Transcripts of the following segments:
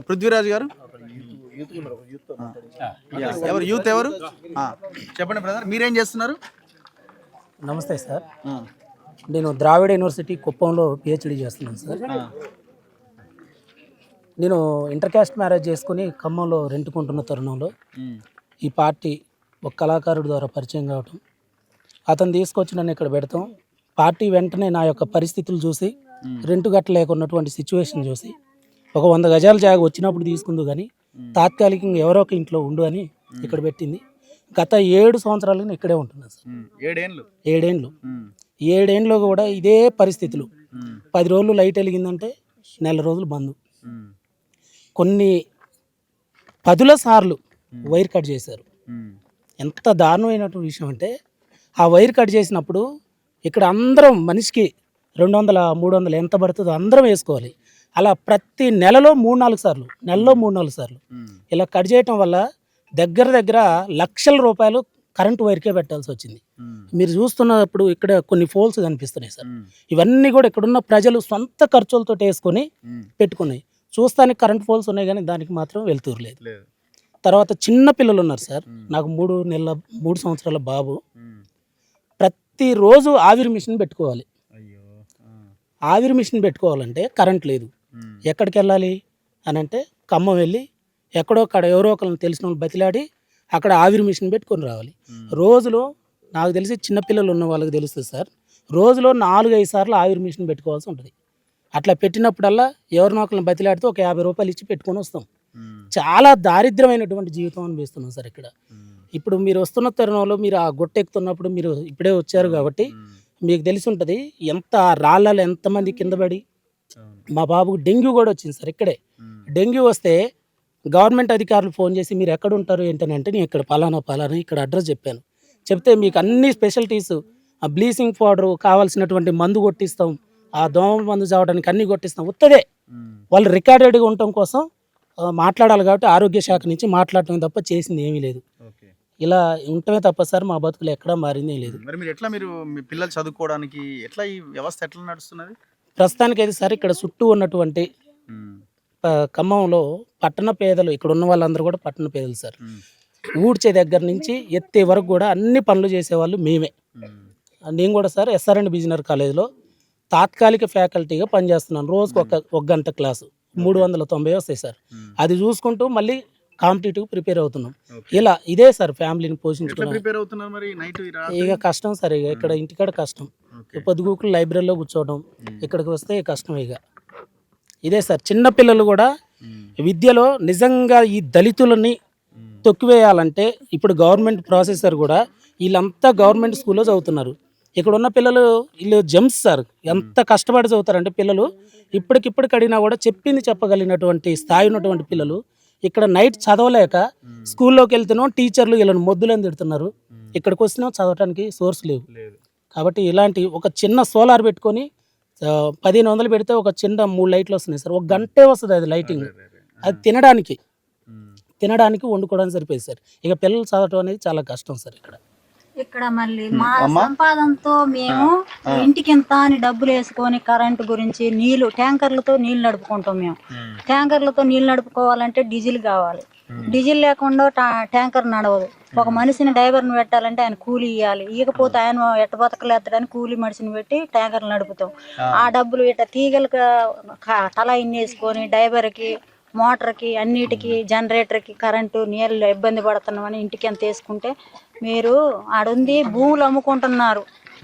పృథ్వీరాజ్ గారు ఎవరు యూత్ ఎవరు చెప్పండి బ్రదర్, మీరేం చేస్తున్నారు? నమస్తే సార్, నేను ద్రావిడ యూనివర్సిటీ కుప్పంలో పిహెచ్డి చేస్తున్నాను సార్. నేను ఇంటర్ క్యాస్ట్ మ్యారేజ్ చేసుకుని ఖమ్మంలో రెంటుకుంటున్న తరుణంలో ఈ పార్టీ ఒక కళాకారుడి ద్వారా పరిచయం కావటం, అతను తీసుకొచ్చి నన్ను ఇక్కడ పెడతాం. పార్టీ వెంటనే నా యొక్క పరిస్థితులు చూసి రెంటు కట్టలేకున్నటువంటి సిచ్యువేషన్ చూసి ఒక 100 గజాల జాగా వచ్చినప్పుడు తీసుకుందు కానీ తాత్కాలికంగా ఎవరో ఒక ఇంట్లో ఉండు అని ఇక్కడ పెట్టింది. గత 7 సంవత్సరాలుగా ఇక్కడే ఉంటున్నాను సార్. 7 ఏళ్ళు కూడా ఇదే పరిస్థితులు. 10 రోజులు లైట్ వెలిగిందంటే నెల రోజులు బంద్. కొన్ని 10 సార్లు వైర్ కట్ చేశారు. ఎంత దారుణమైనటువంటి విషయం అంటే ఆ వైర్ కట్ చేసినప్పుడు ఇక్కడ అందరం మనిషికి 200 300 ఎంత పడుతుందో అందరం వేసుకోవాలి. అలా ప్రతి నెలలో 3-4 సార్లు ఇలా కట్ చేయటం వల్ల దగ్గర లక్షల రూపాయలు కరెంటు వైర్కే పెట్టాల్సి వచ్చింది. మీరు చూస్తున్నప్పుడు ఇక్కడ కొన్ని ఫోల్స్ కనిపిస్తున్నాయి సార్. ఇవన్నీ కూడా ఇక్కడున్న ప్రజలు సొంత ఖర్చులతో వేసుకొని పెట్టుకున్నాయి. చూస్తానికి కరెంట్ ఫోల్స్ ఉన్నాయి కానీ దానికి మాత్రం వెళ్తూరు లేదు. తర్వాత చిన్న పిల్లలు ఉన్నారు సార్. నాకు 3 సంవత్సరాల బాబు. ప్రతిరోజు ఆవిరి మిషన్ పెట్టుకోవాలి. ఆవిరి మిషన్ పెట్టుకోవాలంటే కరెంట్ లేదు. ఎక్కడికి వెళ్ళాలి అని అంటే ఖమ్మం వెళ్ళి ఎక్కడో అక్కడ ఎవరో ఒకరిని తెలిసిన వాళ్ళు బతిలాడి అక్కడ ఆవిరి మిషన్ పెట్టుకొని రావాలి. రోజులో నాకు తెలిసి చిన్నపిల్లలు ఉన్న వాళ్ళకి తెలుస్తుంది సార్, రోజులో 4-5 సార్లు ఆవిరి మిషన్ పెట్టుకోవాల్సి ఉంటుంది. అట్లా పెట్టినప్పుడల్లా ఎవరినో ఒకరిని బతిలాడితే ఒక 50 రూపాయలు ఇచ్చి పెట్టుకొని వస్తాం. చాలా దారిద్రమైనటువంటి జీవితం అనిపిస్తున్నాం సార్ ఇక్కడ. ఇప్పుడు మీరు వస్తున్న తరుణంలో మీరు ఆ గొట్టెక్కుతున్నప్పుడు మీరు ఇప్పుడే వచ్చారు కాబట్టి మీకు తెలిసి ఉంటుంది ఎంత రాళ్ళలో ఎంతమంది కింద పడి. మా బాబుకు డెంగ్యూ కూడా వచ్చింది సార్ ఇక్కడే. డెంగ్యూ వస్తే గవర్నమెంట్ అధికారులు ఫోన్ చేసి మీరు ఎక్కడ ఉంటారు ఏంటని అంటే నేను ఇక్కడ పలానా ఇక్కడ అడ్రస్ చెప్పాను. చెప్తే మీకు అన్ని స్పెషాలిటీస్, ఆ బ్లీచింగ్ పౌడర్ కావాల్సినటువంటి మందు కొట్టిస్తాం, ఆ దోమ మందు చావడానికి అన్ని కొట్టిస్తాం. ఉత్తదే వాళ్ళు రికార్డెడ్గా ఉండటం కోసం మాట్లాడాలి కాబట్టి ఆరోగ్య శాఖ నుంచి మాట్లాడటం తప్ప చేసింది ఏమీ లేదు. ఇలా ఉండటమే తప్ప సార్ మా బతుకులు ఎక్కడా మారిందే లేదు. మీరు మీ పిల్లలు చదువుకోవడానికి ఎట్లా ఈ వ్యవస్థ ఎట్లా నడుస్తున్నది? ప్రస్తుతానికి అయితే సార్ ఇక్కడ చుట్టూ ఉన్నటువంటి ఖమ్మంలో పట్టణ పేదలు, ఇక్కడ ఉన్న వాళ్ళందరూ కూడా పట్టణ పేదలు సార్. ఊడ్చే దగ్గర నుంచి ఎత్తే వరకు కూడా అన్ని పనులు చేసేవాళ్ళు మేమే. నేను కూడా సార్ SRN బిజినర్ కాలేజ్లో తాత్కాలిక ఫ్యాకల్టీగా పనిచేస్తున్నాను. రోజుకు ఒక గంట క్లాసు 390 వస్తాయి సార్. అది చూసుకుంటూ మళ్ళీ కాంపిటేటివ్ ప్రిపేర్ అవుతున్నాం. ఇలా ఇదే సార్ ఫ్యామిలీని పోషించుకున్నాం. ఇక కష్టం సార్, ఇక ఇక్కడ ఇంటికాడ కష్టం. పొద్దుగూకులు లైబ్రరీలో కూర్చోవడం, ఇక్కడికి వస్తే కష్టం. ఇదే సార్. చిన్నపిల్లలు కూడా విద్యలో నిజంగా ఈ దళితులని తొక్కివేయాలంటే ఇప్పుడు గవర్నమెంట్ ప్రాసెసర్ కూడా వీళ్ళంతా గవర్నమెంట్ స్కూల్లో చదువుతున్నారు. ఇక్కడ ఉన్న పిల్లలు వీళ్ళు జెమ్స్ సార్. ఎంత కష్టపడి చదువుతారంటే పిల్లలు ఇప్పటికిప్పుడు అడిగినా కూడా చెప్పింది చెప్పగలిగినటువంటి స్థాయి ఉన్నటువంటి పిల్లలు ఇక్కడ నైట్ చదవలేక స్కూల్లోకి వెళ్తున్నాం, టీచర్లు వీళ్ళని మొద్దులని తిడుతున్నారు. ఇక్కడికి వస్తున్నాం చదవటానికి సోర్స్ లేవు. కాబట్టి ఇలాంటి ఒక చిన్న సోలార్ పెట్టుకొని 1500 పెడితే ఒక చిన్న 3 లైట్లు వస్తున్నాయి సార్. 1 గంటే వస్తుంది అది లైటింగ్. అది తినడానికి వండుకోవడానికి సరిపోయింది సార్. ఇక పిల్లలు చదవటం అనేది చాలా కష్టం సార్ ఇక్కడ మళ్ళీ మా సంపాదనతో మేము ఇంటికింత అని డబ్బులు వేసుకొని కరెంటు గురించి ట్యాంకర్లతో నీళ్లు నడుపుకుంటాం. మేము ట్యాంకర్లతో నీళ్లు నడుపుకోవాలంటే డీజిల్ కావాలి. డీజిల్ లేకుండా ట్యాంకర్ నడవదు. ఒక మనిషిని డ్రైవర్ని పెట్టాలంటే ఆయన కూలీ ఇవ్వాలి. ఇకపోతే ఆయన ఎట్ట బతకలేత్తడానికి కూలీ మనిషిని పెట్టి ట్యాంకర్లు నడుపుతాం. ఆ డబ్బులు ఇట్లా తీగలకు తల ఇన్నేసుకొని డ్రైవర్కి, మోటార్కి, అన్నిటికీ, జనరేటర్కి కరెంటు నీళ్ళు ఇబ్బంది పడుతున్నామని ఇంటికి ఎంత వేసుకుంటే మీరు ఆడుంది భూములు అమ్ముకుంటున్నారు,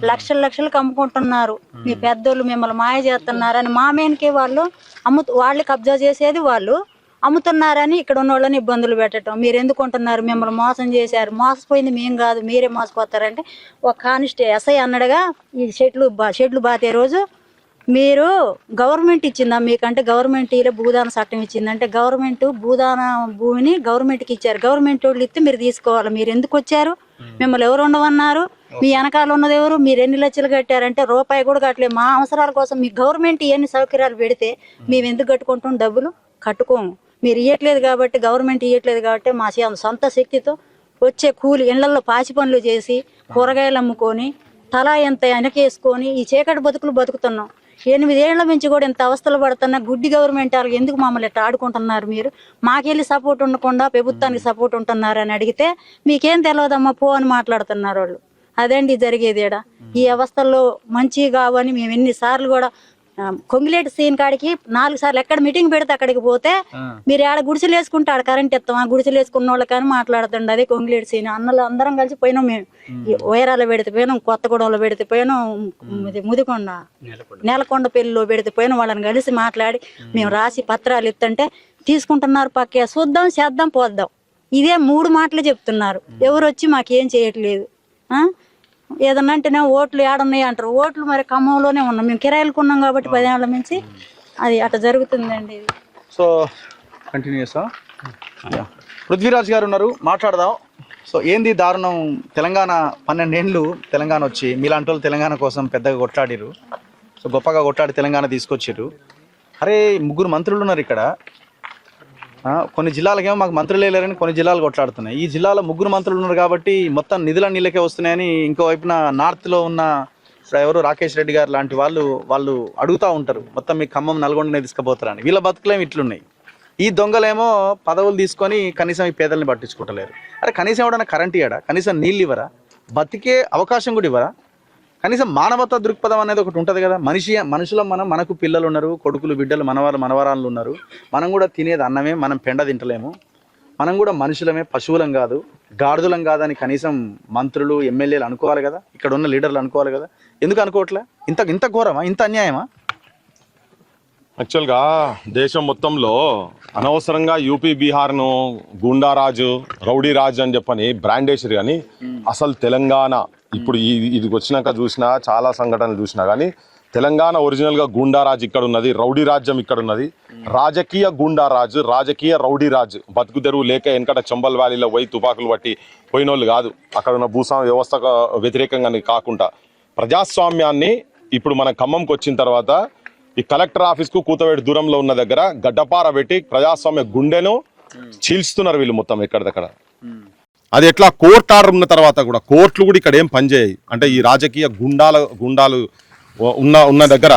లక్షలకు అమ్ముకుంటున్నారు. మీ పెద్దోళ్ళు మిమ్మల్ని మాయ చేస్తున్నారని మా మేనకి వాళ్ళు కబ్జా చేసేది వాళ్ళు అమ్ముతున్నారని ఇక్కడ ఉన్న వాళ్ళని ఇబ్బందులు పెట్టడం. మీరు ఎందుకు ఉంటున్నారు, మిమ్మల్ని మోసం చేశారు, మోసపోయింది మేము కాదు మీరే మోసపోతారంటే ఒక SI అన్నడుగా ఈ షెడ్లు బాతే రోజు మీరు గవర్నమెంట్ ఇచ్చిందా మీకంటే గవర్నమెంట్ ఇలా భూదాన చట్టం ఇచ్చిందంటే గవర్నమెంట్ భూదాన భూమిని గవర్నమెంట్కి ఇచ్చారు. గవర్నమెంట్ వాళ్ళు ఇస్తే మీరు తీసుకోవాలి. మీరు ఎందుకు వచ్చారు, మిమ్మల్ని ఎవరు ఉండవన్నారు, మీ వెనకాల ఉన్నది ఎవరు, మీరు ఎన్ని లక్షలు కట్టారంటే రూపాయి కూడా కట్టలేదు. మా అవసరాల కోసం మీ గవర్నమెంట్ ఎన్ని సౌకర్యాలు పెడితే మేము ఎందుకు కట్టుకుంటాం, డబ్బులు కట్టుకోము. మీరు ఇవ్వట్లేదు కాబట్టి, గవర్నమెంట్ ఇవ్వట్లేదు కాబట్టి మా సొంత శక్తితో వచ్చే కూలి ఇళ్లలో పాచి పనులు చేసి కూరగాయలు అమ్ముకొని తల ఎంత వెనకేసుకొని ఈ చీకటి బతుకులు బతుకుతున్నాం. 8 ఏళ్ల నుంచి కూడా ఇంత అవస్థలు పడుతున్నా గుడ్డి గవర్నమెంట్ వాళ్ళకి ఎందుకు మమ్మల్ని ఇట్లా ఆడుకుంటున్నారు మీరు? మాకెళ్ళి సపోర్ట్ ఉండకుండా ప్రభుత్వానికి సపోర్ట్ ఉంటున్నారు అని అడిగితే మీకేం తెలియదమ్మా పో అని మాట్లాడుతున్నారు వాళ్ళు. అదేంటి జరిగేది ఈడ. ఈ అవస్థల్లో మంచిగా కావని మేము ఎన్నిసార్లు కూడా కొంగిలేటి సీన్ కాడికి 4 సార్లు ఎక్కడ మీటింగ్ పెడితే అక్కడికి పోతే మీరు ఆడ గుడిసెలు వేసుకుంటే ఆడ కరెంట్ ఇస్తాం, ఆ గుడిసెలు వేసుకున్న వాళ్ళు కానీ మాట్లాడుతుండే. అదే కొంగిలేటి సీన్ అన్నలు అందరం కలిసి పోయినాం. మేము వైరాలో పెడితే పోయినాం, కొత్తగూడెంలో పెడితే పోయినాం, ముదికొండ నేలకొండ పెళ్లిలో పెడితే పోయినాం. వాళ్ళని కలిసి మాట్లాడి మేము రాసి పత్రాలు ఇస్తుంటే తీసుకుంటున్నారు. పక్కే చూద్దాం చేద్దాం పోద్దాం ఇదే 3 మాటలు చెప్తున్నారు. ఎవరు వచ్చి మాకేం చేయట్లేదు. ఏదన్నా అంటేనే ఓట్లు ఏడున్నాయి అంటారు. ఓట్లు మరి ఖమ్మంలోనే ఉన్నాం, మేము కిరాయిలకు ఉన్నాం కాబట్టి 10 ఏళ్ల నుంచి అది అట్లా జరుగుతుందండి. సో కంటిన్యూసా పృథ్వీరాజ్ గారు ఉన్నారు, మాట్లాడదాం. సో ఏంది దారుణం? తెలంగాణ 12 ఏళ్ళు తెలంగాణ వచ్చి మీలాంటి వాళ్ళు తెలంగాణ కోసం పెద్దగా కొట్లాడిరు. సో గొప్పగా కొట్లాడి తెలంగాణ తీసుకొచ్చారు. అరే 3 మంత్రులు ఉన్నారు ఇక్కడ. కొన్ని జిల్లాలకేమో మాకు మంత్రులు లేరని కొన్ని జిల్లాలు కొట్లాడుతున్నాయి. ఈ జిల్లాలో 3 మంత్రులు ఉన్నారు కాబట్టి మొత్తం నిధుల నీళ్ళకే వస్తున్నాయని ఇంకోవైపున నార్త్లో ఉన్న ఎవరు రాకేష్ రెడ్డి గారు లాంటి వాళ్ళు అడుగుతూ ఉంటారు, మొత్తం మీ ఖమ్మం నల్గొండనే తీసుకుపోతారని. వీళ్ళ బతుకులేమో ఇట్లున్నాయి. ఈ దొంగలేమో పదవులు తీసుకొని కనీసం ఈ పేదల్ని పట్టించుకుంటలేరు. అరే కనీసం ఎవడన్నా కరెంట్ ఇవ్వడా? కనీసం నీళ్ళు ఇవ్వరా? బతికే అవకాశం కూడా ఇవ్వరా? కనీసం మానవతా దృక్పథం అనేది ఒకటి ఉంటుంది కదా. మనుషులం మనకు పిల్లలు ఉన్నారు, కొడుకులు బిడ్డలు మనవరాళ్ళు ఉన్నారు. మనం కూడా తినేది అన్నమే, మనం పెండ తింటలేము. మనం కూడా మనుషులమే, పశువులం కాదు, గాడిదలం కాదని కనీసం మంత్రులు ఎమ్మెల్యేలు అనుకోవాలి కదా, ఇక్కడ ఉన్న లీడర్లు అనుకోవాలి కదా. ఎందుకు అనుకోవట్లే? ఇంత ఘోరమా? ఇంత అన్యాయమా? యాక్చువల్గా దేశం మొత్తంలో అనవసరంగా యూపీ బీహార్ను గూండారాజు రౌడీ రాజు అని చెప్పని బ్రాండ్ వేసారు. కానీ అసలు తెలంగాణ ఇప్పుడు ఇది వచ్చినాక చూసినా చాలా సంఘటనలు చూసినా కానీ తెలంగాణ ఒరిజినల్గా గూండారాజు ఇక్కడ ఉన్నది, రౌడీ రాజ్యం ఇక్కడ ఉన్నది. రాజకీయ గూండారాజు, రాజకీయ రౌడీ రాజు. బతుకు తెరువు లేక వెనకట చంబల్ వ్యాలీలో పోయి తుపాకులు పట్టి పోయినోళ్ళు కాదు. అక్కడ ఉన్న భూస్వామ్య వ్యవస్థకు వ్యతిరేకంగా కాకుండా ప్రజాస్వామ్యాన్ని ఇప్పుడు మన ఖమ్మంకి వచ్చిన తర్వాత ఈ కలెక్టర్ ఆఫీస్కు కూతవేటి దూరంలో ఉన్న దగ్గర గడ్డపార పెట్టి ప్రజాస్వామ్య గుండెను చీల్చుతున్నారు వీళ్ళు మొత్తం ఎక్కడిదక్కడ. అది ఎట్లా కోర్టు ఆర్డర్ ఉన్న తర్వాత కూడా కోర్టులు కూడా ఇక్కడ ఏం పనిచేయాయి. అంటే ఈ రాజకీయ గుండాలు ఉన్న దగ్గర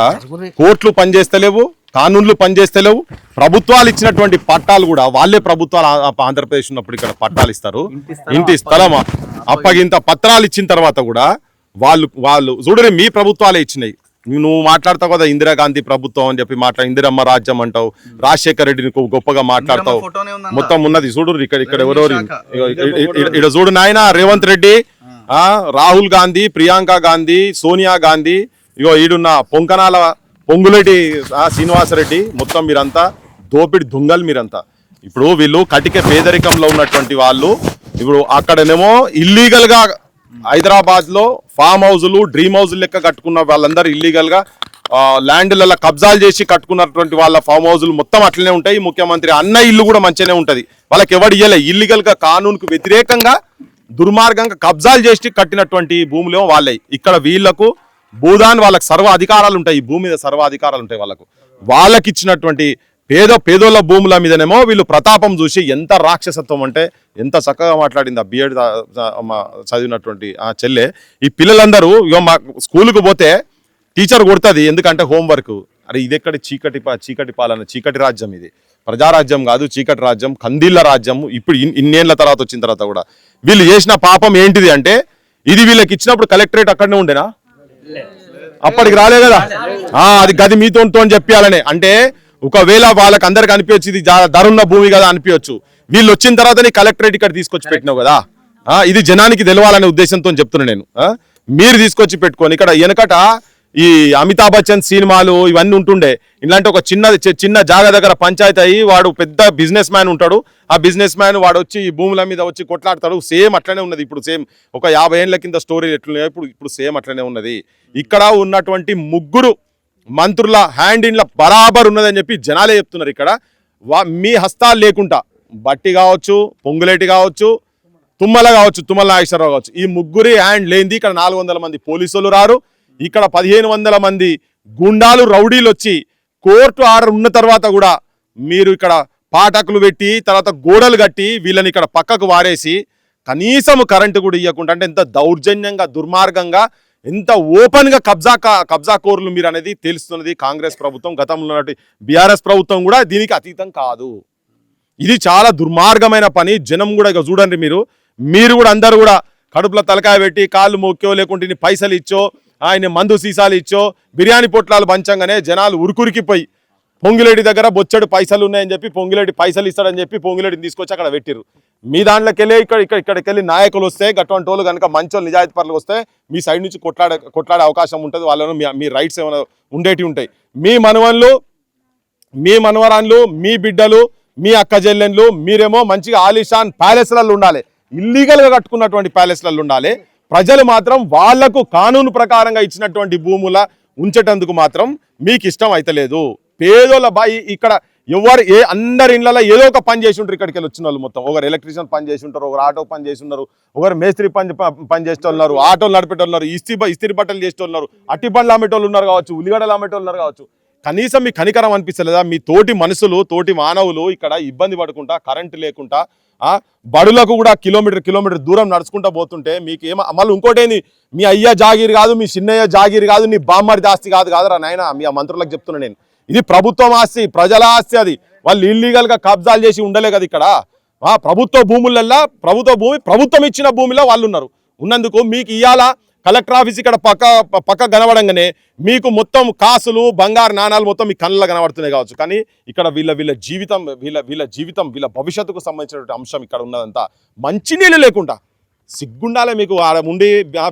కోర్టులు పనిచేస్తలేవు, కానూన్లు పనిచేస్తలేవు. ప్రభుత్వాలు ఇచ్చినటువంటి పట్టాలు కూడా వాళ్ళే ప్రభుత్వాలు ఆంధ్రప్రదేశ్ ఉన్నప్పుడు ఇక్కడ పట్టాలు ఇస్తారు, ఇంటి స్థలం అప్పగింత పత్రాలు ఇచ్చిన తర్వాత కూడా వాళ్ళు చూడరే మీ ప్రభుత్వాలే ఇచ్చినాయి. నువ్వు మాట్లాడతావు కదా ఇందిరాగాంధీ ప్రభుత్వం అని చెప్పి ఇందిరమ్మ రాజ్యం అంటావు, రాజశేఖర రెడ్డిని గొప్పగా మాట్లాడతావు. మొత్తం ఉన్నది చూడు ఇక్కడ ఎవరెవరు ఇక్కడ చూడు నాయన, రేవంత్ రెడ్డి, రాహుల్ గాంధీ, ప్రియాంక గాంధీ, సోనియా గాంధీ, ఇగో ఈడున్న పొంగులేటి శ్రీనివాసరెడ్డి, మొత్తం మీరంతా దోపిడి దొంగలు మీరంతా. ఇప్పుడు వీళ్ళు కటిక పేదరికంలో ఉన్నటువంటి వాళ్ళు ఇప్పుడు అక్కడనేమో ఇల్లీగల్ గా హైదరాబాద్ లో ఫామ్ హౌజులు, డ్రీమ్ హౌజులు లెక్క కట్టుకున్న వాళ్ళందరూ ఇల్లీగల్ గా ల్యాండ్లలో కబ్జాలు చేసి కట్టుకున్నటువంటి వాళ్ళ ఫామ్ హౌజులు మొత్తం అట్లనే ఉంటాయి. ముఖ్యమంత్రి అన్న ఇల్లు కూడా మంచిగానే ఉంటది. వాళ్ళకి ఎవడు ఇయ్యలే. ఇల్లీగల్ గా కానూన్కు వ్యతిరేకంగా దుర్మార్గంగా కబ్జాలు చేసి కట్టినటువంటి భూములు వాళ్ళే. ఇక్కడ వీళ్లకు భూదాన్ వాళ్ళకి సర్వ అధికారాలు ఉంటాయి. ఈ భూమి మీద సర్వ అధికారాలు ఉంటాయి వాళ్ళకి ఇచ్చినటువంటి పేదోళ్ళ భూముల మీదనేమో వీళ్ళు ప్రతాపం చూసి ఎంత రాక్షసత్వం అంటే ఎంత చక్కగా మాట్లాడింది ఆ బిఎడ్ చదివినటువంటి ఆ చెల్లె. ఈ పిల్లలందరూ మా స్కూల్కి పోతే టీచర్ కొడుతుంది ఎందుకంటే హోంవర్క్. అరే ఇది ఎక్కడ చీకటి పాలన, చీకటి రాజ్యం, ఇది ప్రజారాజ్యం కాదు, చీకటి రాజ్యం, కందిళ్ళ రాజ్యం. ఇప్పుడు ఇన్నేళ్ల తర్వాత వచ్చిన తర్వాత కూడా వీళ్ళు చేసిన పాపం ఏంటిది అంటే ఇది వీళ్ళకి ఇచ్చినప్పుడు కలెక్టరేట్ అక్కడనే ఉండేనా? అప్పటికి రాలే కదా. అది గది మీతో అని చెప్పాలనే. అంటే ఒకవేళ వాళ్ళకి అందరికి అనిపించచ్చు ఇది ధరున్న భూమి కదా అనిపించచ్చు. వీళ్ళు వచ్చిన తర్వాత నీ కలెక్టరేట్ ఇక్కడ తీసుకొచ్చి పెట్టినావు కదా. ఇది జనానికి తెలవాలనే ఉద్దేశంతో చెప్తున్నా నేను. మీరు తీసుకొచ్చి పెట్టుకొని ఇక్కడ వెనకట ఈ అమితాబ్ బచ్చన్ సినిమాలు ఇవన్నీ ఉంటుండే. ఇలాంటి ఒక చిన్న జాగా దగ్గర పంచాయతీ అయ్యి వాడు పెద్ద బిజినెస్ మ్యాన్ ఉంటాడు. ఆ బిజినెస్ మ్యాన్ వాడు వచ్చి ఈ భూముల మీద వచ్చి కొట్లాడతాడు. సేమ్ అట్లనే ఉన్నది ఇప్పుడు. సేమ్ ఒక 50 ఏళ్ల కింద స్టోరీ ఎట్లున్నాయో ఇప్పుడు సేమ్ అట్లనే ఉన్నది. ఇక్కడ ఉన్నటువంటి 3 మంత్రుల హ్యాండ్ ఇన్ల బరాబర్ ఉన్నదని చెప్పి జనాలే చెప్తున్నారు. ఇక్కడ మీ హస్తాలు లేకుండా బట్టి కావచ్చు, పొంగులేటి కావచ్చు, తుమ్మల కావచ్చు, తుమ్మల నాగేశ్వరరావు కావచ్చు, ఈ 3 హ్యాండ్ లేనిది ఇక్కడ 400 మంది పోలీసులు రారు. ఇక్కడ 1500 మంది గుండాలు రౌడీలు వచ్చి కోర్టు ఆర్డర్ ఉన్న తర్వాత కూడా మీరు ఇక్కడ పాటకులు పెట్టి తర్వాత గోడలు కట్టి వీళ్ళని ఇక్కడ పక్కకు వారేసి కనీసం కరెంటు కూడా ఇవ్వకుండా, అంటే ఎంత దౌర్జన్యంగా దుర్మార్గంగా ఎంత ఓపెన్గా కబ్జా కోర్లు మీరు అనేది తెలుస్తున్నది కాంగ్రెస్ ప్రభుత్వం. గతంలో ఉన్నటువంటి బీఆర్ఎస్ ప్రభుత్వం కూడా దీనికి అతీతం కాదు. ఇది చాలా దుర్మార్గమైన పని. జనం కూడా ఇక చూడండి, మీరు కూడా అందరూ కూడా కడుపులో తలకాయ పెట్టి కాళ్ళు మొక్కో లేకుంటే పైసలు ఇచ్చో ఆయన మందు సీసాలు ఇచ్చో బిర్యానీ పొట్లాలు పంచంగానే జనాలు ఉరికురికిపోయి పొంగిలేడి దగ్గర బొచ్చడు పైసలు ఉన్నాయని చెప్పి పొంగిలేడి పైసలు ఇస్తాడని చెప్పి పొంగిలేడిని తీసుకొచ్చి అక్కడ పెట్టిరు. మీ దాంట్లోకి వెళ్ళి ఇక్కడికి వెళ్ళి నాయకులు వస్తే గటువంటి వాళ్ళు కనుక మంచోళ్ళు నిజాయితీ పరులు వస్తే మీ సైడ్ నుంచి కొట్లాడే అవకాశం ఉంటుంది. వాళ్ళను మీ రైట్స్ ఏమైనా ఉండేటివి ఉంటాయి. మీ మనవన్లు, మీ మనవరాన్లు, మీ బిడ్డలు, మీ అక్క చెల్లెన్లు మీరేమో మంచిగా ఆలిషాన్ ప్యాలెస్లలో ఉండాలి, ఇల్లీగల్గా కట్టుకున్నటువంటి ప్యాలెస్లలో ఉండాలి. ప్రజలు మాత్రం వాళ్లకు కానూను ప్రకారంగా ఇచ్చినటువంటి భూముల ఉంచేటందుకు మాత్రం మీకు ఇష్టం అయితలేదు. పేదోళ్ళ బాయి ఇక్కడ అందరి ఇళ్ళలో ఏదో ఒక పని చేసి ఉంటారు. ఇక్కడికి వెళ్ళి వచ్చిన వాళ్ళు మొత్తం ఒకరు ఎలక్ట్రీషియన్ పని చేసి ఉంటారు, ఒకరు ఆటో పని చేసి ఉన్నారు, ఒకరు మేస్త్రి పని చేసేటోళ్ళు, ఆటోలు నడిపేటోళ్ళు ఉన్నారు, ఇస్త్రీ బట్టలు చేసేటోళ్ళు ఉన్నారు, అట్టి పండ్లు అమ్మేటోళ్ళు ఉన్నారు కావచ్చు, ఉల్లిగడ్డలు అమ్మేటోళ్ళు ఉన్నారు కావచ్చు. కనీసం మీ కనికరం అనిపిస్తలేదా? మీ తోటి మనుషులు, తోటి మానవులు ఇక్కడ ఇబ్బంది పడుకుంటా, కరెంటు లేకుండా బడులకు కూడా కిలోమీటర్ దూరం నడుచుకుంటా పోతుంటే మీకు మళ్ళీ ఇంకోటేంది, మీ అయ్య జాగీర్ కాదు, మీ చిన్నయ్య జాగీర్ కాదు, నీ బామ్మడి ఆస్తి కాదురా నాయన. మీ ఆ మంత్రులకు చెప్తున్నా నేను, ఇది ప్రభుత్వం ఆస్తి, ప్రజల ఆస్తి. అది వాళ్ళు ఇల్లీగల్గా కబ్జాలు చేసి ఉండలే కదా ఇక్కడ. ప్రభుత్వ భూములల్లా ప్రభుత్వం ఇచ్చిన భూమిలో వాళ్ళు ఉన్నందుకు మీకు ఇవాళ కలెక్టర్ ఆఫీస్ ఇక్కడ పక్క కనబడంగానే మీకు మొత్తం కాసులు బంగారు నాణాలు మొత్తం మీ కళ్ళలో కనబడుతున్నాయి కావచ్చు. కానీ ఇక్కడ వీళ్ళ జీవితం వీళ్ళ భవిష్యత్తుకు సంబంధించినటువంటి అంశం ఇక్కడ ఉన్నదంతా మంచినీళ్ళు లేకుండా సిగ్గుండాలే మీకు. ఆడ ఉండి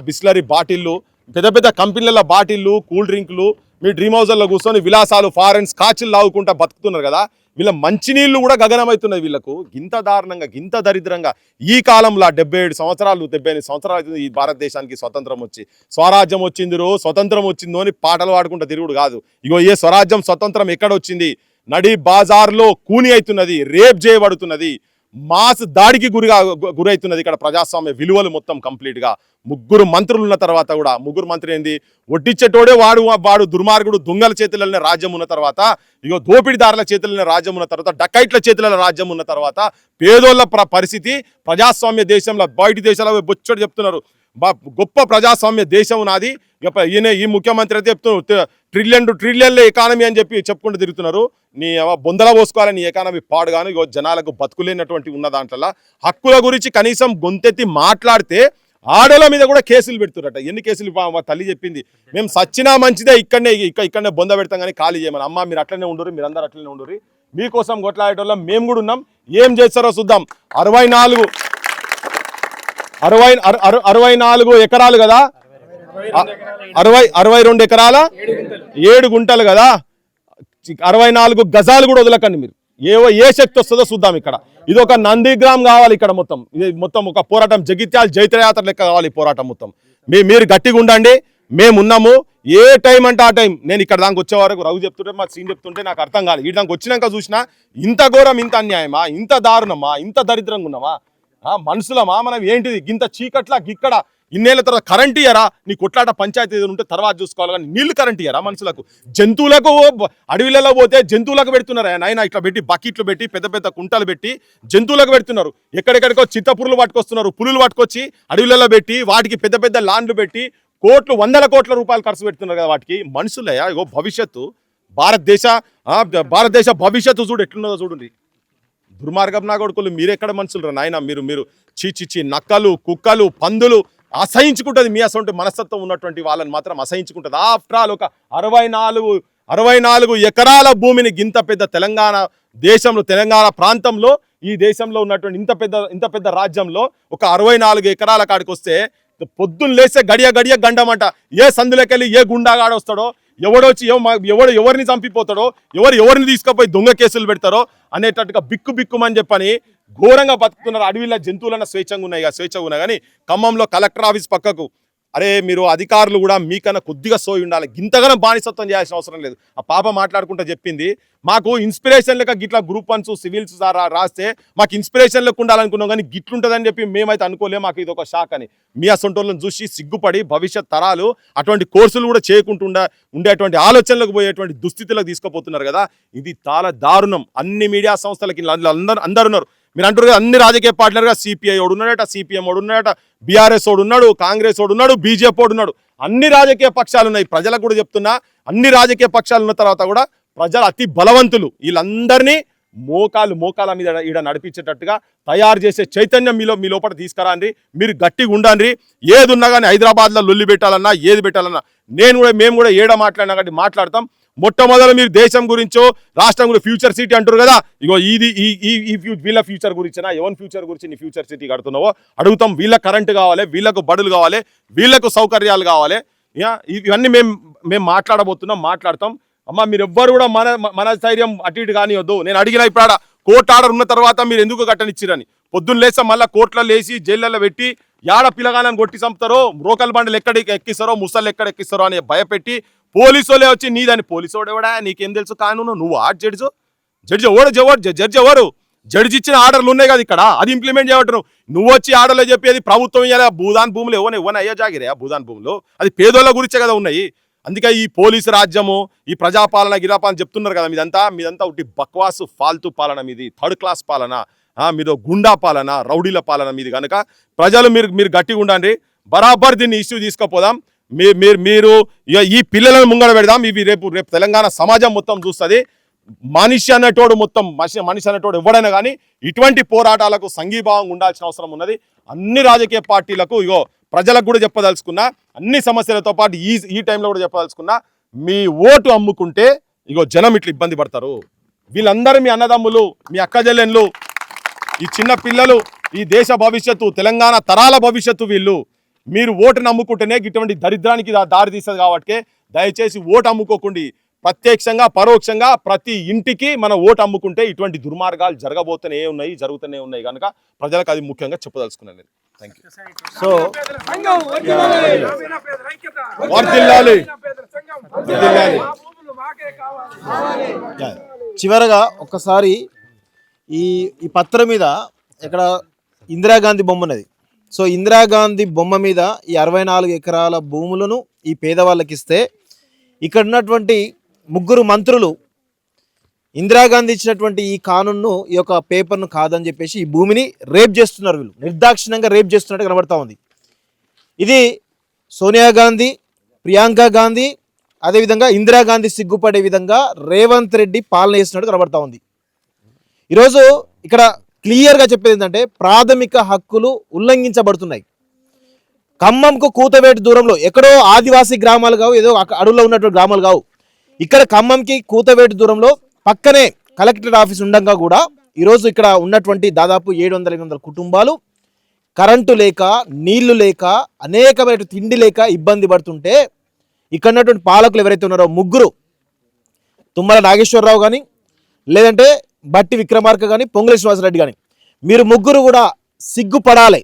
బిస్లరీ బాటిళ్ళు, పెద్ద కంపెనీల బాటిళ్ళు, కూల్ డ్రింకులు, మీ డ్రీమ్ హౌజర్లో కూర్చొని విలాసాలు, ఫారెన్ స్కాచ్లు లాగుకుంటా బతుకుతున్నారు కదా. వీళ్ళ మంచినీళ్ళు కూడా గగనమవుతున్నాయి వీళ్ళకు. గింత దారుణంగా, గింత దరిద్రంగా ఈ కాలంలో 78 సంవత్సరాలు 78 సంవత్సరాలు అవుతుంది ఈ భారతదేశానికి స్వతంత్రం వచ్చి. స్వరాజ్యం వచ్చిందిరో, స్వతంత్రం వచ్చిందో అని పాటలు పాడుకుంటా తిరుగుడు కాదు. ఇగో ఏ స్వరాజ్యం స్వతంత్రం ఎక్కడ వచ్చింది? నడి బాజార్లో కూని అవుతున్నది, రేప్ చేయబడుతున్నది, మాస్ దాడికి గురవుతున్నది. ఇక్కడ ప్రజాస్వామ్య విలువలు మొత్తం కంప్లీట్గా. ముగ్గురు మంత్రులు ఉన్న తర్వాత కూడా, ముగ్గురు మంత్రి ఏంది, వడ్డిచ్చేటోడే వాడు దుర్మార్గుడు, దొంగల చేతులనే రాజ్యం ఉన్న తర్వాత, ఇగో దోపిడిదారుల చేతులనే రాజ్యం ఉన్న తర్వాత, డకైట్ల చేతులలో రాజ్యం ఉన్న తర్వాత పేదోళ్ళ పరిస్థితి ప్రజాస్వామ్య దేశంలో, బయటి దేశాల్లో బొచ్చడు చెప్తున్నారు గొప్ప ప్రజాస్వామ్య దేశం నాది. ఈ ముఖ్యమంత్రి అయితే చెప్తున్నారు ట్రిలియన్ల ఎకానమీ అని చెప్పుకుంటూ తిరుగుతున్నారు. నీ బొందల పోసుకోవాలని నీ ఎకానమీ పాడుగాను. ఇగో జనాలకు బతుకులేనటువంటి ఉన్న దాంట్లో హక్కుల గురించి కనీసం గొంతెత్తి మాట్లాడితే ఆడోళ్ళ మీద కూడా కేసులు పెడుతున్నారట. ఎన్ని కేసులు తల్లి చెప్పింది, మేము సచ్చినా మంచిదే ఇక్కడనే బొంద పెడతాం కానీ ఖాళీ చేయమని. అమ్మ మీరు అట్లనే ఉండరు, మీరందరూ అట్లనే ఉండరు, మీకోసం కొట్లాడేటోళ్ళం మేము కూడా ఉన్నాం. ఏం చేస్తారో చూద్దాం. 64 ఎకరాలు కదా, 62 ఎకరాల 7 గుంటలు కదా, 64 గజాలు కూడా వదలకండి మీరు. ఏ శక్తి వస్తుందో చూద్దాం. ఇక్కడ ఇది ఒక నందిగ్రామ్ కావాలి. ఇక్కడ మొత్తం ఒక పోరాటం, జగిత్యాల జైత్రయాత్ర లెక్క కావాలి ఈ పోరాటం మొత్తం. మీరు గట్టిగా ఉండండి, మేమున్నాము. ఏ టైం అంటే ఆ టైం. నేను ఇక్కడ దానికి వచ్చే వరకు రఘు చెప్తుంటే మా సీన్ చెప్తుంటే నాకు అర్థం కాదు. ఈ దానికి వచ్చినాక చూసినా ఇంత ఘోరం, ఇంత అన్యాయమా, ఇంత దారుణమా, ఇంత దరిద్రంగా ఉన్నామా, మనుషులమా మనం? ఏంటిది గింత చీకట్లా ఇక్కడ ఇన్నేళ్ల తర్వాత కరెంట్ ఇయ్యరా? నీ కొట్లాట పంచాయతీ ఏదైనా ఉంటే తర్వాత చూసుకోవాలి కానీ నీళ్లు కరెంట్ ఇయ్యరా మనుషులకు? జంతువులకు అడవిలలో పోతే జంతువులకు పెడుతున్నారు నాయన. ఇట్లా పెట్టి బకెట్లు పెట్టి పెద్ద కుంటలు పెట్టి జంతువులకు పెడుతున్నారు. ఎక్కడెక్కడికో చిత్తపురులు పట్టుకొస్తున్నారు, పులులు పట్టుకొచ్చి అడవిలలో పెట్టి వాటికి పెద్ద లాండ్లు పెట్టి వందల కోట్ల రూపాయలు ఖర్చు పెడుతున్నారు కదా వాటికి. మనుషులయ్యా, ఇగో భవిష్యత్తు భారతదేశ భవిష్యత్తు చూడు ఎట్లున్నదో చూడండి. దుర్మార్గం నా కొడుకులు మీరెక్కడ మనుషులు రా నాయన. మీరు చీ నక్కలు, కుక్కలు, పందులు అసహించుకుంటుంది. మీ అసలు మనస్తత్వం ఉన్నటువంటి వాళ్ళని మాత్రం అసహించుకుంటుంది. ఆఫ్టర్ ఆల్ ఒక 64 ఎకరాల భూమిని గింత పెద్ద తెలంగాణ దేశంలో, తెలంగాణ ప్రాంతంలో, ఈ దేశంలో ఉన్నటువంటి ఇంత పెద్ద రాజ్యంలో ఒక 64 ఎకరాల కాడికి వస్తే పొద్దున్న లేస్తే గడియ గండమంట. ఏ సందులకెళ్ళి ఏ గుండాగాడు వస్తాడో, ఎవడొచ్చి ఎవరిని చంపిపోతాడో, ఎవరిని తీసుకుపోయి దొంగ కేసులు పెడతారో అనేటట్టుగా బిక్కుమని చెప్పని ఘోరంగా బతుకుతున్నారు. అడవిలో జంతువులన్న స్వేచ్ఛగా ఉన్నాయి కానీ ఖమ్మంలో కలెక్టర్ ఆఫీస్ పక్కకు, అరే మీరు అధికారులు కూడా మీకన్నా కొద్దిగా సోయి ఉండాలి. గింతగానం బానిసత్వం చేయాల్సిన అవసరం లేదు. ఆ పాప మాట్లాడుకుంటూ చెప్పింది, మాకు ఇన్స్పిరేషన్ లెక్క గిట్లా గ్రూప్ 1 సివిల్స్ రాస్తే మాకు ఇన్స్పిరేషన్ లెక్క ఉండాలనుకున్నాం కానీ గిట్లుంటుందని చెప్పి మేమైతే అనుకోలేము, మాకు ఇది ఒక షాక్ అని. మీ అసొంటోళ్ళని చూసి సిగ్గుపడి భవిష్యత్ తరాలు అటువంటి కోర్సులు కూడా చేయకుండా ఉండేటువంటి ఆలోచనలకు పోయేటువంటి దుస్థితిలోకి తీసుకుపోతున్నారు కదా. ఇది చాలా దారుణం. అన్ని మీడియా సంస్థలకి అందరు ఉన్నారు. మీరు అంటారు కదా అన్ని రాజకీయ పార్టీలుగా సిపిఐ ఓడు ఉన్నాడట, సిపిఎం ఓడు ఉన్నాడట, బీఆర్ఎస్ ఓడు ఉన్నాడు, కాంగ్రెస్ ఓడు ఉన్నాడు, బీజేపీ ఓడు ఉన్నాడు. అన్ని రాజకీయ పక్షాలు ఉన్నాయి. ప్రజలకు కూడా చెప్తున్నా, అన్ని రాజకీయ పక్షాలు ఉన్న తర్వాత కూడా ప్రజలు అతి బలవంతులు. వీళ్ళందరినీ మోకాల మీద ఈడ నడిపించేటట్టుగా తయారు చేసే చైతన్యం మీ లోపల తీసుకురాండి. మీరు గట్టిగా ఉండండి. ఏది ఉన్నా కానీ హైదరాబాద్లో లొల్లి పెట్టాలన్నా ఏది పెట్టాలన్నా మేము కూడా ఏడ మాట్లాడినా కాబట్టి మాట్లాడతాం. మొట్టమొదలు మీరు దేశం గురించో రాష్ట్రం గురించి ఫ్యూచర్ సిటీ అంటారు కదా, ఇగో ఇది వీళ్ళ ఫ్యూచర్ గురించినా ఎవరి ఫ్యూచర్ గురించి నీ ఫ్యూచర్ సిటీ కడుతున్నావో అడుగుతాం. వీళ్ళ కరెంటు కావాలి, వీళ్ళకు బడులు కావాలి, వీళ్ళకు సౌకర్యాలు కావాలి. ఇవన్నీ మేము మాట్లాడతాం. అమ్మ మీరు ఎవ్వరు కూడా మన స్థైర్యం అటు ఇటు కానివద్దు. నేను అడిగిన ఇప్పుడు కోర్టు ఆర్డర్ ఉన్న తర్వాత మీరు ఎందుకు కట్టనిచ్చిరని పొద్దున్న లేస్తే మళ్ళీ కోర్టులలో వేసి జైళ్ళలో పెట్టి యాడ పిల్లగానని కొట్టి చంపుతారో, రోకల్ బండలు ఎక్కడికి ఎక్కిస్తారో, ముసళ్ళు ఎక్కడ ఎక్కిస్తారో అని భయపెట్టి పోలీసులే వచ్చి నీదని పోలీసు ఎవడా నీకేం తెలుసు కానూను, నువ్వు జడ్జి ఎవరు జడ్జి ఇచ్చిన ఆర్డర్లు ఉన్నాయి కదా ఇక్కడ, అది ఇంప్లిమెంట్ చేయబట్టు నువ్వు వచ్చి ఆర్డర్లో చెప్పేది ప్రభుత్వం ఇవ్వాలి. భూదాన్ భూములు ఎవరైనా అయ్యా జాగిరే భూదాన్ భూములు, అది పేదోళ్ళ గురించే కదా ఉన్నాయి. అందుకే ఈ పోలీసు రాజ్యము, ఈ ప్రజాపాలన గిరాపాలన చెప్తున్నారు కదా, మీదంతా ఒకటి బక్వాసు ఫాల్తూ పాలన, మీది థర్డ్ క్లాస్ పాలన, మీదో గుండా పాలన, రౌడీల పాలన మీది. కనుక ప్రజలు మీరు గట్టిగా ఉండండి. బరాబర్ దీన్ని ఇష్యూ తీసుకుపోదాం. మీరు ఈ పిల్లలను ముంగడ పెడదాం. ఇవి రేపు తెలంగాణ సమాజం మొత్తం చూస్తుంది. మనిషి అనేటోడు ఎవడైనా కానీ ఇటువంటి పోరాటాలకు సంఘీభావంగా ఉండాల్సిన అవసరం ఉన్నది. అన్ని రాజకీయ పార్టీలకు ప్రజలకు కూడా చెప్పదలుచుకున్నా, అన్ని సమస్యలతో పాటు ఈ టైంలో కూడా చెప్పదలుచుకున్నా, మీ ఓటు అమ్ముకుంటే జనం ఇట్లా ఇబ్బంది పడతారు. వీళ్ళందరూ మీ అన్నదమ్ములు, మీ అక్కజెల్లెన్లు, ఈ చిన్న పిల్లలు, ఈ దేశ భవిష్యత్తు, తెలంగాణ తరాల భవిష్యత్తు. వీళ్ళు మీరు ఓటు నమ్ముకుంటేనే ఇటువంటి దరిద్రానికి దారి తీస్తుంది. కాబట్టి దయచేసి ఓటు అమ్ముకోకండి. ప్రత్యక్షంగా పరోక్షంగా ప్రతి ఇంటికి మన ఓటు అమ్ముకుంటే ఇటువంటి దుర్మార్గాలు జరుగుతూనే ఉన్నాయి కనుక ప్రజలకు అది ముఖ్యంగా చెప్పదలుచుకున్నాను. Thank you. సో చివరగా ఒక్కసారి ఈ పత్రం మీద ఇక్కడ ఇందిరాగాంధీ బొమ్మ ఉన్నది. సో ఇందిరాగాంధీ బొమ్మ మీద ఈ 64 ఎకరాల భూములను ఈ పేదవాళ్ళకి ఇస్తే, ఇక్కడ ఉన్నటువంటి 3 మంత్రులు ఇందిరాగాంధీ ఇచ్చినటువంటి ఈ కానూన్ను, ఈ యొక్క పేపర్ను కాదని చెప్పేసి ఈ భూమిని రేప్ చేస్తున్నారు. వీళ్ళు నిర్దాక్షిణ్యంగా రేప్ చేస్తున్నట్టు కనబడతా ఉంది. ఇది సోనియా గాంధీ, ప్రియాంక గాంధీ, అదేవిధంగా ఇందిరాగాంధీ సిగ్గుపడే విధంగా రేవంత్ రెడ్డి పాలన చేస్తున్నట్టు కనబడతా ఉంది. ఈరోజు ఇక్కడ క్లియర్గా చెప్పేది ఏంటంటే ప్రాథమిక హక్కులు ఉల్లంఘించబడుతున్నాయి. ఖమ్మంకు కూతవేటు దూరంలో ఎక్కడో ఆదివాసీ గ్రామాలు కావు, ఏదో అడవుల్లో ఉన్నటువంటి గ్రామాలు కావు. ఇక్కడ ఖమ్మంకి కూతవేటు దూరంలో పక్కనే కలెక్టర్ ఆఫీస్ ఉండగా కూడా ఈరోజు ఇక్కడ ఉన్నటువంటి దాదాపు 700-800 కుటుంబాలు కరెంటు లేక, నీళ్లు లేక, అనేకమైన తిండి లేక ఇబ్బంది పడుతుంటే, ఇక్కడ ఉన్నటువంటి పాలకులు ఎవరైతే ఉన్నారో 3, తుమ్మల నాగేశ్వరరావు కానీ, లేదంటే బట్టి విక్రమార్క కానీ, పొంగులేటి శ్రీనివాసరెడ్డి కానీ, మీరు 3 కూడా సిగ్గుపడాలి.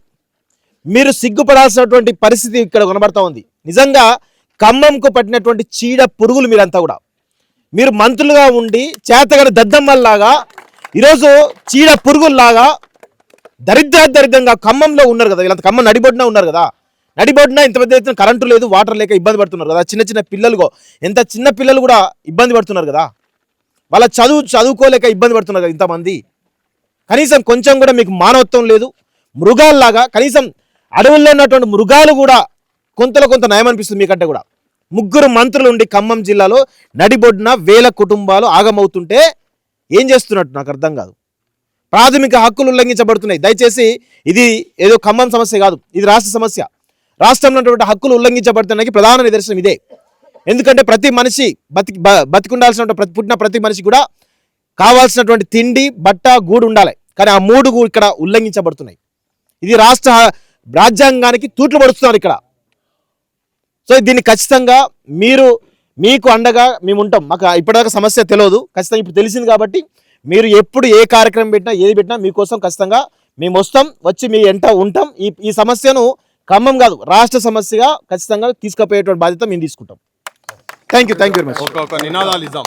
మీరు సిగ్గుపడాల్సినటువంటి పరిస్థితి ఇక్కడ కనబడతా ఉంది. నిజంగా ఖమ్మంకు పట్టినటువంటి చీడ పురుగులు మీరంతా కూడా. మీరు మంత్రులుగా ఉండి చేతగని దద్దమ్మల్లాగా ఈరోజు చీడ పురుగుల్లాగా దరిద్రంగా ఖమ్మంలో ఉన్నారు కదా. వీళ్ళంతా ఖమ్మం నడిబొడ్డున ఉన్నారు కదా. నడిబొడ్డున ఇంత పెద్ద ఎత్తున కరెంటు లేదు, వాటర్ లేక ఇబ్బంది పడుతున్నారు కదా. చిన్న పిల్లలు, ఎంత చిన్న పిల్లలు కూడా ఇబ్బంది పడుతున్నారు కదా. వాళ్ళ చదువుకోలేక ఇబ్బంది పడుతున్నారు కదా ఇంతమంది. కనీసం కొంచెం కూడా మీకు మానవత్వం లేదు. మృగాల్లాగా, కనీసం అడవుల్లో ఉన్నటువంటి మృగాలు కూడా కొంత నయం అనిపిస్తుంది మీకంటే కూడా. 3 మంత్రులు ఉండి ఖమ్మం జిల్లాలో నడిబొడ్డున 1000 కుటుంబాలు ఆగమవుతుంటే ఏం చేస్తున్నట్టు నాకు అర్థం కాదు. ప్రాథమిక హక్కులు ఉల్లంఘించబడుతున్నాయి. దయచేసి ఇది ఏదో ఖమ్మం సమస్య కాదు, ఇది రాష్ట్ర సమస్య. రాష్ట్రంలో ఉన్నటువంటి హక్కులు ఉల్లంఘించబడుతున్నాయి ప్రధాన నిదర్శనం ఇదే. ఎందుకంటే ప్రతి మనిషి బతికుండాల్సిన పుట్టిన ప్రతి మనిషి కూడా కావాల్సినటువంటి తిండి, బట్ట, గూడు ఉండాలి. కానీ ఆ 3 ఇక్కడ ఉల్లంఘించబడుతున్నాయి. ఇది రాజ్యాంగానికి తూట్లు పడుతున్నారు ఇక్కడ. సో దీన్ని ఖచ్చితంగా మీకు అండగా మేము ఉంటాం. మాకు ఇప్పటిదాకా సమస్య తెలియదు, ఖచ్చితంగా ఇప్పుడు తెలిసింది కాబట్టి మీరు ఎప్పుడు ఏ కార్యక్రమం పెట్టినా ఏది పెట్టినా మీకోసం ఖచ్చితంగా మేము వచ్చి మీ ఎంట ఉంటాం. ఈ సమస్యను ఖమ్మం కాదు రాష్ట్ర సమస్యగా ఖచ్చితంగా తీసుకుపోయేటువంటి బాధ్యత మేము తీసుకుంటాం. Thank you very much. ఒక నినాదాలు ఇద్దాం.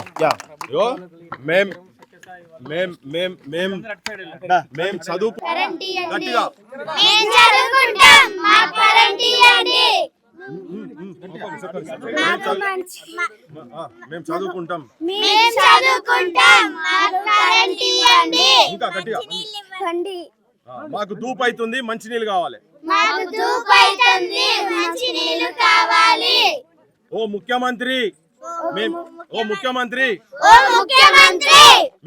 మేం చదువు గట్టిగా మేము చదువుకుంటాం, ఇంకా గట్టిగా మాకు దూపు అవుతుంది, మంచినీళ్ళు కావాలి. అయితుంది మంచి నీళ్లు కావాలి ఓ ముఖ్యమంత్రి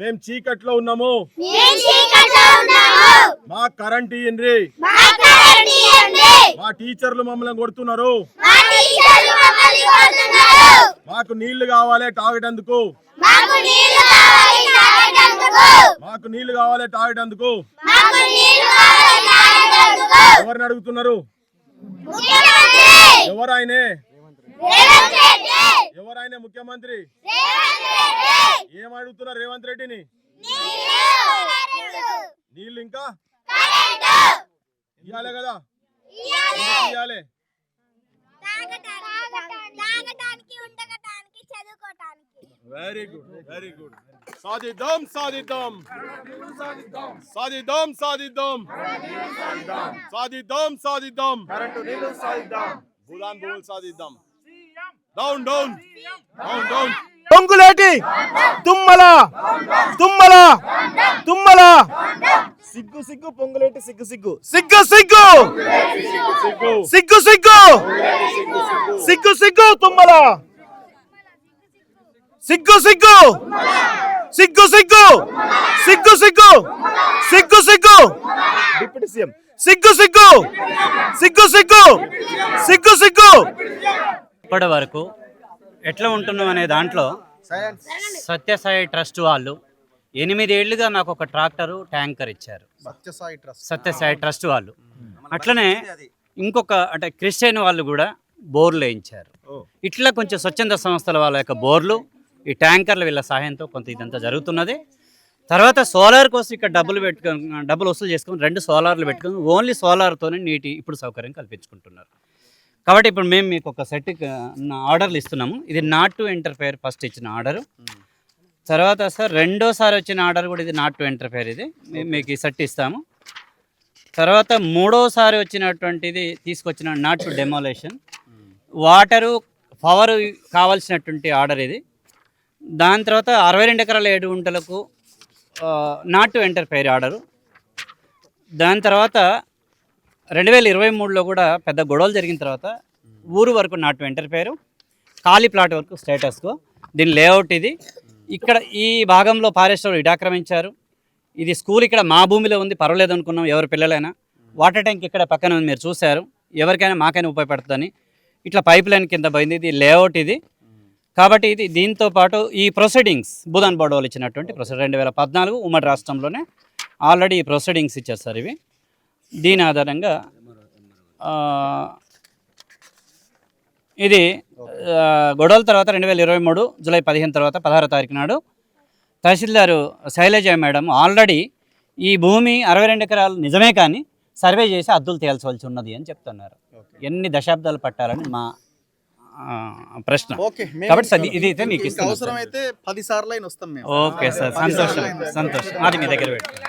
మేం చీకట్లో ఉన్నాము మా కరెంట్ ఇయ్యండి మా టీచర్లు మమ్మల్ని కొడుతున్నారు మాకు నీళ్లు కావాలి తాగేటందుకు ఎవరిని అడుగుతున్నారు ఎవరైనా ముఖ్యమంత్రి ఏం అడుగుతున్నారు రేవంత్ రెడ్డిని నీళ్ళు ఇంకా ఇయ్యాలే కదా ఇయ్యాలే వెరీ గుడ్ సాధిద్దాం భూదాన్ భూములు సాధిద్దాం డౌన్ పొంగులేటి తుమ్మల సిగ్గు పొంగులేటి సిగ్గు తుమ్మల సిగ్గు డిప్యూటీ సీఎం సిగ్గు ఇప్పటి వరకు ఎట్లా ఉంటున్నాం అనే దాంట్లో సత్యసాయి ట్రస్ట్ వాళ్ళు 8 ఏళ్లుగా నాకు ఒక ట్రాక్టరు ట్యాంకర్ ఇచ్చారు. సత్యసాయి ట్రస్ట్ వాళ్ళు అట్లనే ఇంకొక అంటే క్రిస్టియన్ వాళ్ళు కూడా బోర్లు వేయించారు. ఇట్లా కొంచెం స్వచ్ఛంద సంస్థల వాళ్ళ యొక్క బోర్లు ఈ ట్యాంకర్ల వీళ్ళ సహాయంతో కొంత ఇదంతా జరుగుతున్నది. తర్వాత సోలార్ కోసం ఇక్కడ డబ్బులు వసూలు చేసుకొని 2 సోలార్లు పెట్టుకొని ఓన్లీ సోలార్తోనే నీటి ఇప్పుడు సౌకర్యం కల్పించుకుంటున్నారు. కాబట్టి ఇప్పుడు మేము మీకు ఒక సెట్ ఆర్డర్లు ఇస్తున్నాము. ఇది నాట్ టు ఇంటర్ఫేర్ ఫస్ట్ ఇచ్చిన ఆర్డరు. తర్వాత సార్ రెండోసారి వచ్చిన ఆర్డర్ కూడా ఇది నాట్ టు ఇంటర్ఫేర్. ఇది మీకు ఈ సెట్ ఇస్తాము. తర్వాత మూడోసారి వచ్చినటువంటిది తీసుకొచ్చిన not to demolition water power కావాల్సినటువంటి ఆర్డర్ ఇది. దాని తర్వాత 62 ఎకరాల 7 గుంటలకు నాట్ టు ఇంటర్ఫేర్ ఆర్డరు. దాని తర్వాత 2023లో కూడా పెద్ద గొడవలు జరిగిన తర్వాత ఊరు వరకు నాట్ టు ఇంటర్ఫేర్, ఖాళీ ప్లాట్ వరకు స్టేటస్కు. దీని లేఅవుట్ ఇది. ఇక్కడ ఈ భాగంలో ఫారెస్ట్ వాళ్ళు ఇటు ఆక్రమించారు. ఇది స్కూల్ ఇక్కడ మా భూమిలో ఉంది, పర్వాలేదు అనుకున్నాం ఎవరి పిల్లలైనా. వాటర్ ట్యాంక్ ఇక్కడ పక్కన ఉంది, మీరు చూశారు. ఎవరికైనా మాకైనా ఉపయోగపడుతుందని ఇట్లా పైప్ లైన్ కింద పోయింది. ఇది లేఅవుట్ ఇది. కాబట్టి ఇది దీంతో పాటు ఈ ప్రొసీడింగ్స్ భూదాన్ బోర్డు వాళ్ళు ఇచ్చినటువంటి 2014 ఉమ్మడి రాష్ట్రంలోనే ఆల్రెడీ ఈ ప్రొసీడింగ్స్ ఇచ్చారు సార్ ఇవి. దీని ఆధారంగా ఇది గొడవల తర్వాత 2023 జూలై 15 తర్వాత 16వ తారీఖు నాడు తహసీల్దారు శైలజ మేడం ఆల్రెడీ ఈ భూమి 62 ఎకరాలు నిజమే కానీ సర్వే చేసి అద్దులు తేల్చవలసి ఉన్నది అని చెప్తున్నారు. ఎన్ని దశాబ్దాలు పట్టాలని మా ప్రశ్న. కాబట్టి ఇది అయితే మీకు ఇస్తాం. అవసరమైతే 10 సార్లు అయినా వస్తాం మేము. ఓకే సార్, సంతోషం. అది మీ దగ్గర పెట్టండి.